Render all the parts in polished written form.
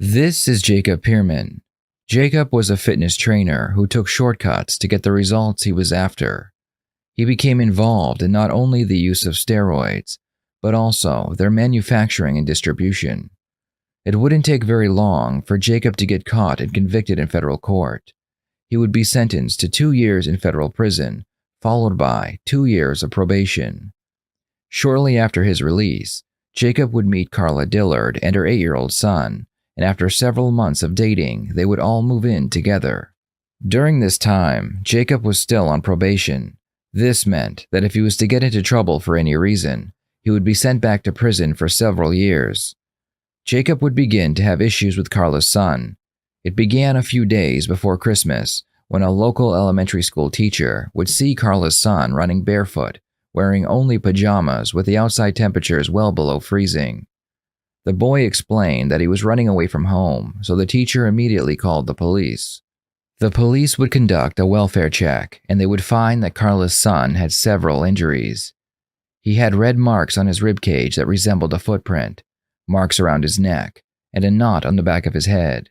This is Jacob Pearman. Jacob was a fitness trainer who took shortcuts to get the results he was after. He became involved in not only the use of steroids, but also their manufacturing and distribution. It wouldn't take very long for Jacob to get caught and convicted in federal court. He would be sentenced to 2 years in federal prison, followed by 2 years of probation. Shortly after his release, Jacob would meet Carla Dillard and her 8-year-old son, and after several months of dating, they would all move in together. During this time, Jacob was still on probation. This meant that if he was to get into trouble for any reason, he would be sent back to prison for several years. Jacob would begin to have issues with Carla's son. It began a few days before Christmas, when a local elementary school teacher would see Carla's son running barefoot, wearing only pajamas with the outside temperatures well below freezing. The boy explained that he was running away from home, so the teacher immediately called the police. The police would conduct a welfare check, and they would find that Carla's son had several injuries. He had red marks on his ribcage that resembled a footprint, marks around his neck, and a knot on the back of his head.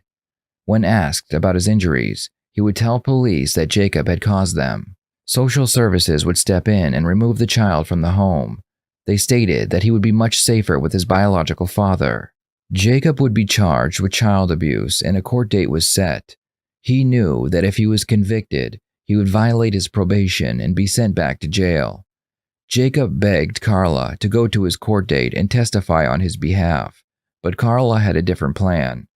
When asked about his injuries, he would tell police that Jacob had caused them. Social services would step in and remove the child from the home. They stated that he would be much safer with his biological father. Jacob would be charged with child abuse, and a court date was set. He knew that if he was convicted, he would violate his probation and be sent back to jail. Jacob begged Carla to go to his court date and testify on his behalf, but Carla had a different plan.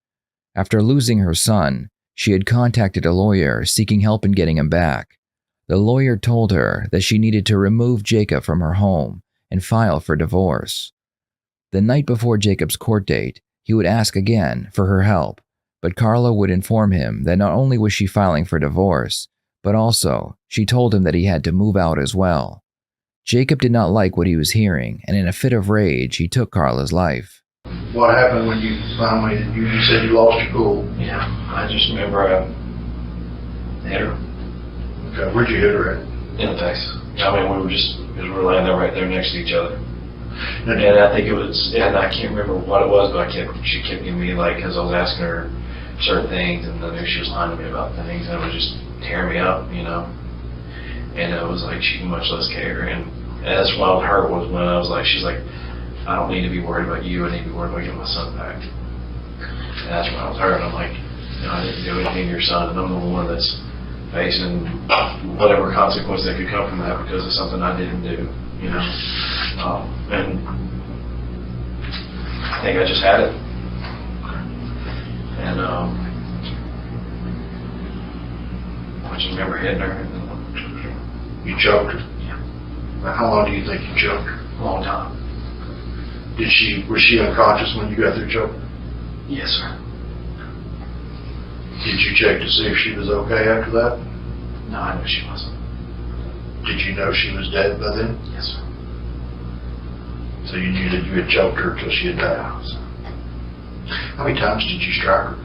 After losing her son, she had contacted a lawyer seeking help in getting him back. The lawyer told her that she needed to remove Jacob from her home and file for divorce. The night before Jacob's court date, he would ask again for her help, but Carla would inform him that not only was she filing for divorce, but also she told him that he had to move out as well. Jacob did not like what he was hearing, and in a fit of rage, he took Carla's life. What happened when you finally, you said you lost your cool? Yeah, I just remember I hit her. Okay, where'd you hit her at? In the face. I mean, because we were laying there right there next to each other. And I think it was, and I can't remember what it was, but she kept giving me, like, because I was asking her certain things, and I knew she was lying to me about things, and it was just tearing me up, you know. And it was like she much less care, and that's what hurt was when I was like, she's like, I don't need to be worried about you, I need to be worried about getting my son back. And that's when I was hurt. I'm like, I didn't do anything to your son, and I'm the one that's facing whatever consequence that could come from that because of something I didn't do, you know. And I think I just had it. And I just remember hitting her. And You choked her? Yeah. Now, how long do you think you choked her? A long time. Was she unconscious when you got through choking? Yes, sir. Did you check to see if she was okay after that? No, I knew she wasn't. Did you know she was dead by then? Yes, sir. So you knew that you had choked her until she had died? How many times did you strike her?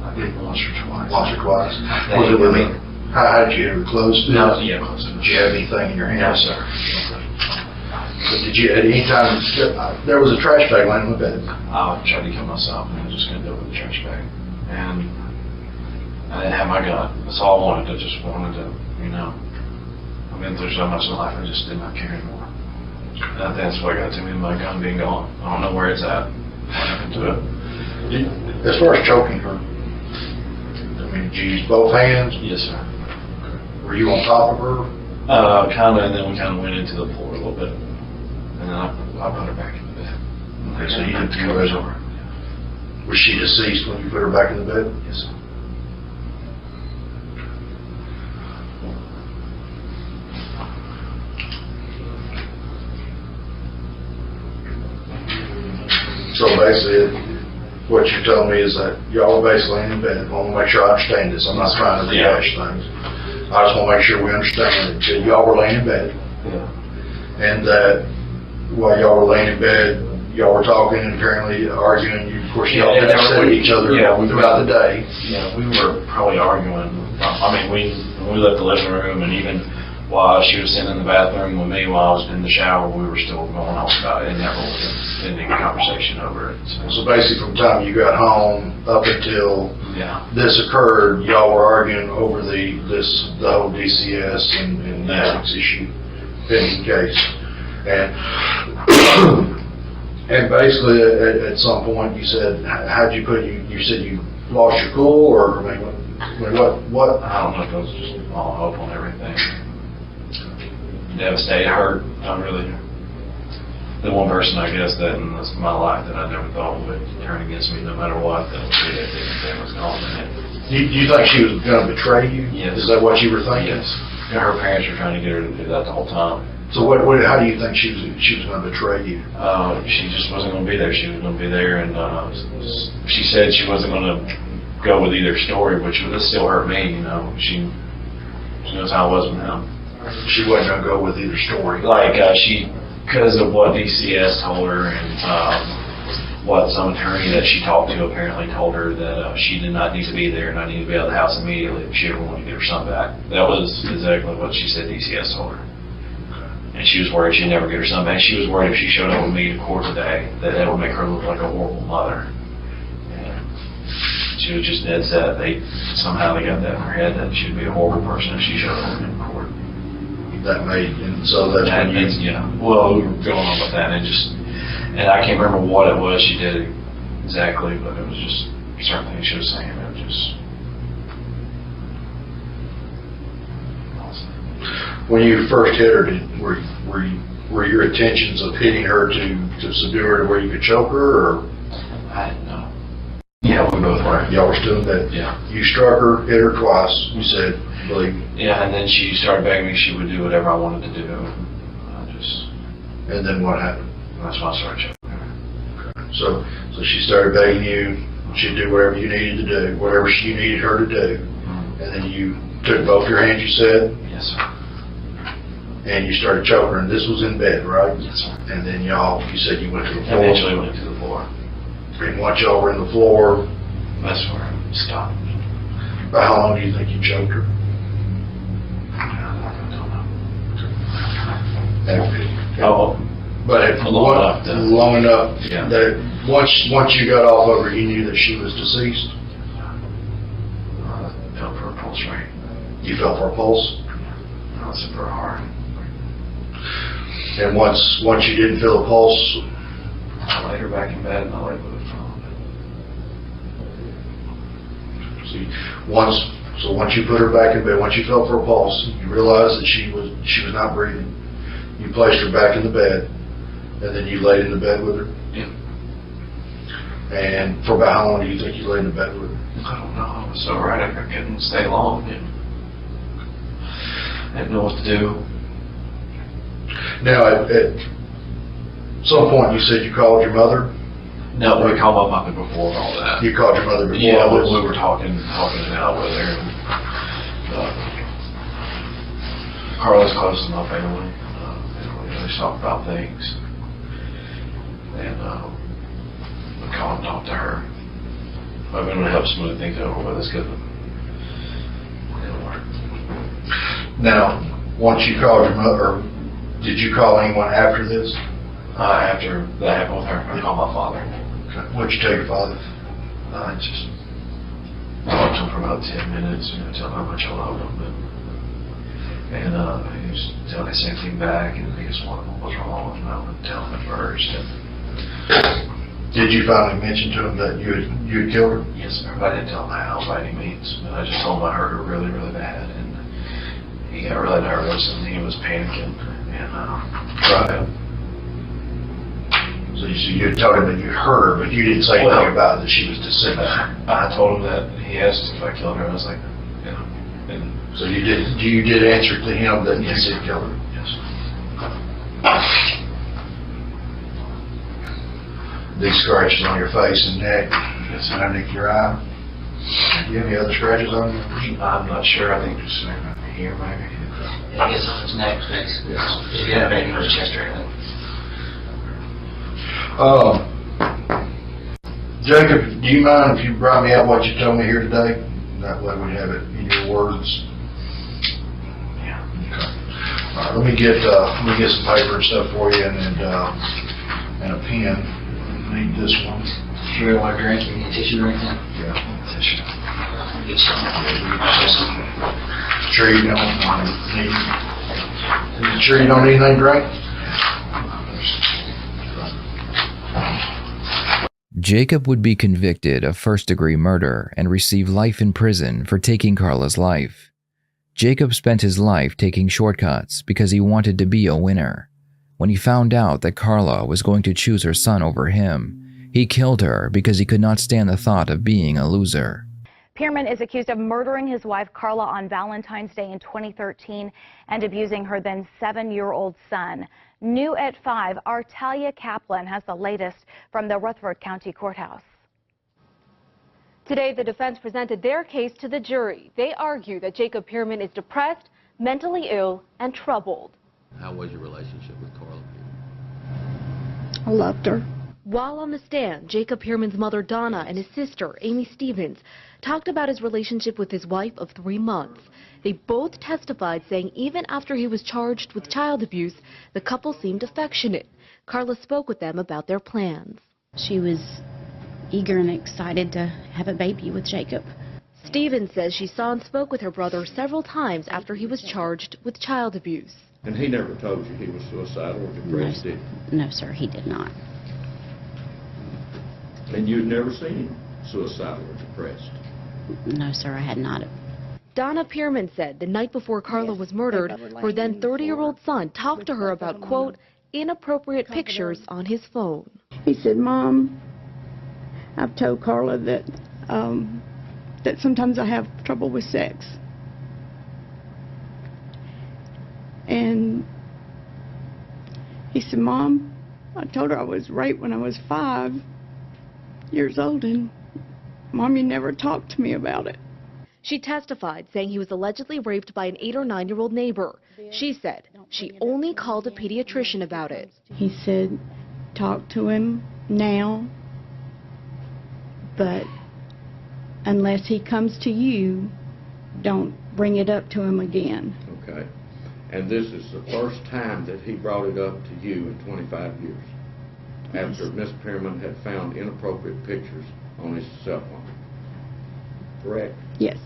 I did once or twice. Once or twice? Was it with me? How did you ever close to No, it? yeah, close to it. Did you have anything in your hand? No, sir. But did you at any time, there was a trash bag laying in the bed? I tried to kill myself, and I was just going to do it with a trash bag. And I didn't have my gun. That's all I wanted. I just wanted to, you know. I've been through so much in life, I just did not care anymore. And I think that's what got to me, my gun being gone. I don't know where it's at. What happened to it? As far as choking her, I mean, did you use both hands? Yes, sir. Were you on top of her? Kind of, and then we kind of went into the floor a little bit. And then I put her back in the bed. Okay, so you didn't go over. Was she deceased when you put her back in the bed? Yes, sir. So basically, what you're telling me is that y'all were basically in bed. I want to make sure I understand this. I'm not trying to rehash things. I just want to make sure we understand that y'all were laying in bed. Yeah. And that while y'all were laying in bed, y'all were talking and apparently arguing. Of course, y'all didn't upset each other throughout the day. Yeah, we were probably arguing. I mean, when we left the living room and even while she was sitting in the bathroom with me while I was in the shower, we were still going on about it, and never ending a conversation over it. So basically, from the time you got home up until Yeah. this occurred, y'all were arguing over the whole DCS and the Yeah. ethics issue pending case. And and basically at some point you said, how'd you put you said you lost your cool, or I mean, what? I don't know if it was just all hope on everything. Devastated, hurt. I'm really the one person, I guess, that in my life that I never thought would turn against me no matter what. That would be if everything was gone. Do you think she was going to betray you? Yes. Is that what you were thinking? Yes. Her parents were trying to get her to do that the whole time. So how do you think she was going to betray you? She just wasn't going to be there. She was going to be there, and she said she wasn't going to go with either story, which would still hurt me. You know, she knows how I was with him. She wasn't going to go with either story. Like because of what DCS told her, and what some attorney that she talked to apparently told her, that she did not need to be there and I needed to be out of the house immediately if she ever wanted to get her son back. That was exactly what she said DCS told her. And she was worried she'd never get her son back. She was worried if she showed up with me to court today, that it would make her look like a horrible mother. And she was just dead set. Somehow they got that in her head that she'd be a horrible person if she showed up with me in court. That made, and so that's when you... Yeah. Well, we were going on with that, and I can't remember what it was she did exactly, but it was just certain things she was saying. It was just. When you first hit her, were your intentions of hitting her to subdue her to where you could choke her, or? I didn't know. Yeah, we both were. Y'all were still in bed? Yeah. You struck her, hit her twice, you said, believe me. Yeah, and then she started begging me she would do whatever I wanted to do. And then what happened? That's when I started choking her. So she started begging you, she'd do whatever you needed to do, whatever you needed her to do. Mm-hmm. And then you took both your hands, you said? Yes, sir. And you started choking her, and this was in bed, right? Yes, sir. And then you said you went to the floor. Eventually went to the floor. And once y'all were in the floor, That's where it stopped. about how long do you think you choked her? I don't know. Oh, But long enough Yeah. that once you got off of her, you knew that she was deceased. I felt for her pulse rate. You felt her pulse, I listened for her heart. and once you didn't feel the pulse, I laid her back in bed and I laid with her phone. see, once you put her back in bed, once you felt her pulse, you realized that she was not breathing. You placed her back in the bed, and then you laid in the bed with her. Yeah. And for about how long do you think you laid in the bed with her? I don't know. I was so right. I couldn't stay long. I didn't know what to do. Now, at some point, you said you called your mother. No, we called my mother before all that. You called your mother before Yeah, all this? we were talking it out with her. And, Carla's close to my family. We always talk about things. And we called and talked to her. I've been able to help smooth things over with us because it didn't work. Now, once you called your mother, did you call anyone after this? After that happened with her, I called my father. What'd you tell your father? I just talked to him for about 10 minutes, telling him how much I loved him. And he was telling me the same thing back, and he just wanted to know what was wrong, and I would tell him at first. And Did you finally mention to him that you had killed her? yes, sir, but I didn't tell him how by any means. But I just told him I hurt her really, really bad, and he got really nervous, and he was panicking. And Right. So you had told him that you hurt her, but you didn't say anything about it, that she was deceased. I told him that he asked if I killed her. I was like, and So you did answer to him that you did kill her. yes. These scratches on your face and neck, Yes, and underneath your eye. Do you have any other scratches on you? I'm not sure. I think just here, maybe. I guess on his neck, basically. If you have anything on his chest or anything. Jacob, do you mind if you brought me out what you told me here today? That way we have it in your words. Yeah. Okay. Let me get some paper and stuff for you and a pen. Need this one. Sure, want a drink? You need a tissue or anything? Yeah. Tissue. Get some. Sure you don't need. You sure you don't need anything to drink? Jacob would be convicted of first-degree murder and receive life in prison for taking Carla's life. Jacob spent his life taking shortcuts because he wanted to be a winner. When he found out that Carla was going to choose her son over him, he killed her because he could not stand the thought of being a loser. Pearman is accused of murdering his wife Carla on Valentine's Day in 2013 and abusing her then 7-year-old son. New at 5, our Talia Kaplan has the latest from the Rutherford County Courthouse. Today, the defense presented their case to the jury. They argue that Jacob Pearman is depressed, mentally ill, and troubled. How was your relationship with Carla? I loved her. While on the stand, Jacob Pearman's mother Donna and his sister Amy Stevens talked about his relationship with his wife of 3 months. They both testified, saying even after he was charged with child abuse, the couple seemed affectionate. Carla spoke with them about their plans. She was eager and excited to have a baby with Jacob. Stevens says she saw and spoke with her brother several times after he was charged with child abuse. And he never told you he was suicidal or depressed, did he? No, sir, he did not. And you'd never seen him suicidal or depressed? No, sir, I had not. Donna Pearman said the night before Carla was murdered, her then 30-year-old son talked to her about, quote, inappropriate pictures on his phone. He said, Mom, I've told Carla that that sometimes I have trouble with sex. And he said, Mom, I told her I was raped when I was 5 years old, and Mom, you never talked to me about it. She testified, saying he was allegedly raped by an 8 or 9-year-old neighbor. She said she only called a pediatrician about it. He said, talk to him now, but unless he comes to you, don't bring it up to him again. Okay. And this is the first time that he brought it up to you in 25 years, after Miss Pearman had found inappropriate pictures on his cell phone. Correct? Yes.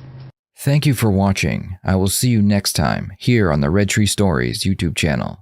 Thank you for watching. I will see you next time here on the Red Tree Stories YouTube channel.